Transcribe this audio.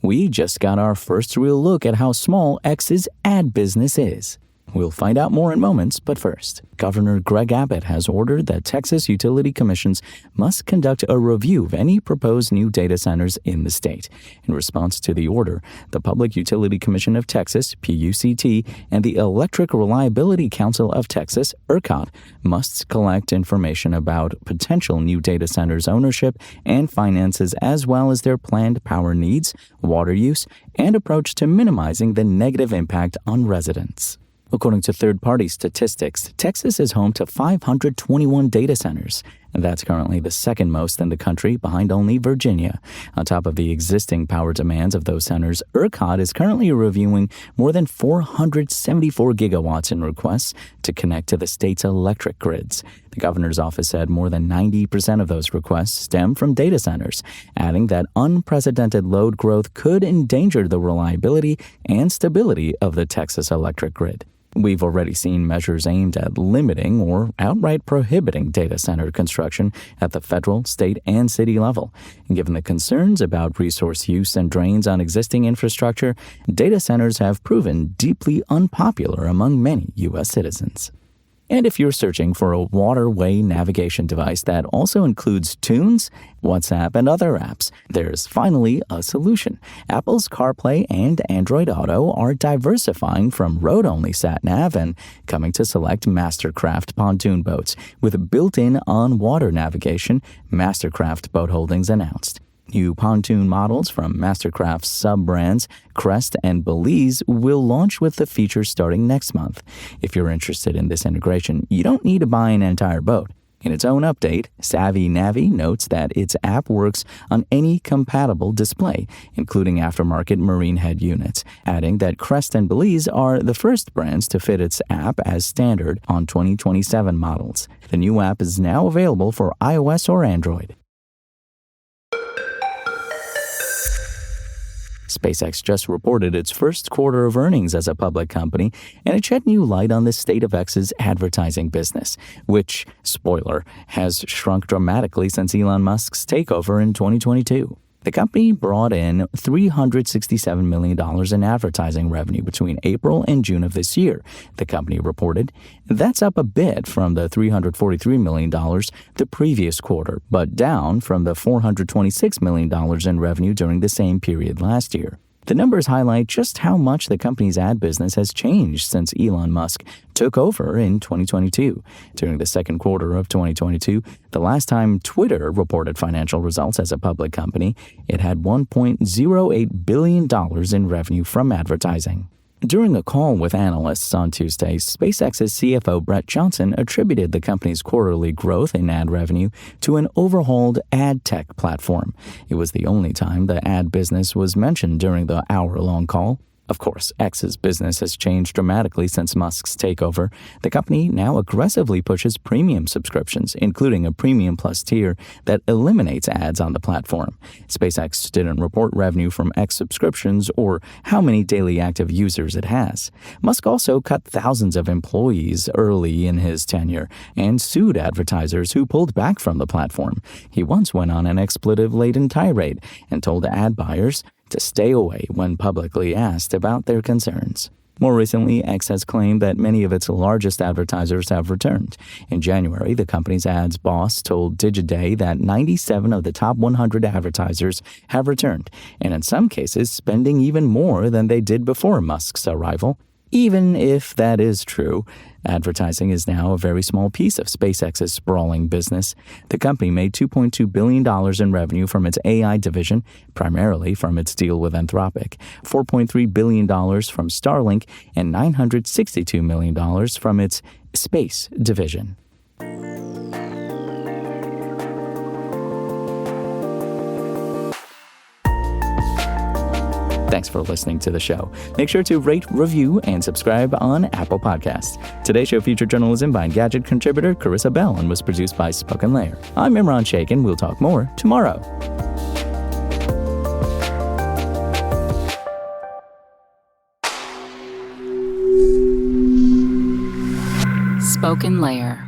We just got our first real look at how small X's ad business is. We'll find out more in moments, but first, Governor Greg Abbott has ordered that Texas utility commissions must conduct a review of any proposed new data centers in the state. In response to the order, the Public Utility Commission of Texas, PUCT, and the Electric Reliability Council of Texas, ERCOT, must collect information about potential new data centers' ownership and finances, as well as their planned power needs, water use, and approach to minimizing the negative impact on residents. According to third-party statistics, Texas is home to 521 data centers, and that's currently the second most in the country, behind only Virginia. On top of the existing power demands of those centers, ERCOT is currently reviewing more than 474 gigawatts in requests to connect to the state's electric grids. The governor's office said more than 90% of those requests stem from data centers, adding that unprecedented load growth could endanger the reliability and stability of the Texas electric grid. We've already seen measures aimed at limiting or outright prohibiting data center construction at the federal, state, and city level. And given the concerns about resource use and drains on existing infrastructure, data centers have proven deeply unpopular among many U.S. citizens. And if you're searching for a waterway navigation device that also includes Tunes, WhatsApp, and other apps, there's finally a solution. Apple's CarPlay and Android Auto are diversifying from road-only sat-nav and coming to select Mastercraft pontoon boats with built-in on-water navigation, Mastercraft Boat Holdings announced. New pontoon models from Mastercraft's sub-brands Crest and Belize will launch with the feature starting next month. If you're interested in this integration, you don't need to buy an entire boat. In its own update, Savvy Navi notes that its app works on any compatible display, including aftermarket marine head units, adding that Crest and Belize are the first brands to fit its app as standard on 2027 models. The new app is now available for iOS or Android. SpaceX just reported its first quarter of earnings as a public company, and it shed new light on the state of X's advertising business, which, spoiler, has shrunk dramatically since Elon Musk's takeover in 2022. The company brought in $367 million in advertising revenue between April and June of this year, the company reported. That's up a bit from the $343 million the previous quarter, but down from the $426 million in revenue during the same period last year. The numbers highlight just how much the company's ad business has changed since Elon Musk took over in 2022. During the second quarter of 2022, the last time Twitter reported financial results as a public company, it had $1.08 billion in revenue from advertising. During a call with analysts on Tuesday, SpaceX's CFO Brett Johnson attributed the company's quarterly growth in ad revenue to an overhauled ad tech platform. It was the only time the ad business was mentioned during the hour-long call. Of course, X's business has changed dramatically since Musk's takeover. The company now aggressively pushes premium subscriptions, including a Premium Plus tier that eliminates ads on the platform. SpaceX didn't report revenue from X subscriptions or how many daily active users it has. Musk also cut thousands of employees early in his tenure and sued advertisers who pulled back from the platform. He once went on an expletive-laden tirade and told ad buyers to stay away when publicly asked about their concerns. More recently, X has claimed that many of its largest advertisers have returned. In January, the company's ads boss told Digiday that 97 of the top 100 advertisers have returned, and in some cases spending even more than they did before Musk's arrival. Even if that is true, advertising is now a very small piece of SpaceX's sprawling business. The company made $2.2 billion in revenue from its AI division, primarily from its deal with Anthropic, $4.3 billion from Starlink, and $962 million from its space division. Thanks for listening to the show. Make sure to rate, review, and subscribe on Apple Podcasts. Today's show featured journalism by Engadget contributor Carissa Bell and was produced by Spoken Layer. I'm Imran Sheikh, and we'll talk more tomorrow. Spoken Layer.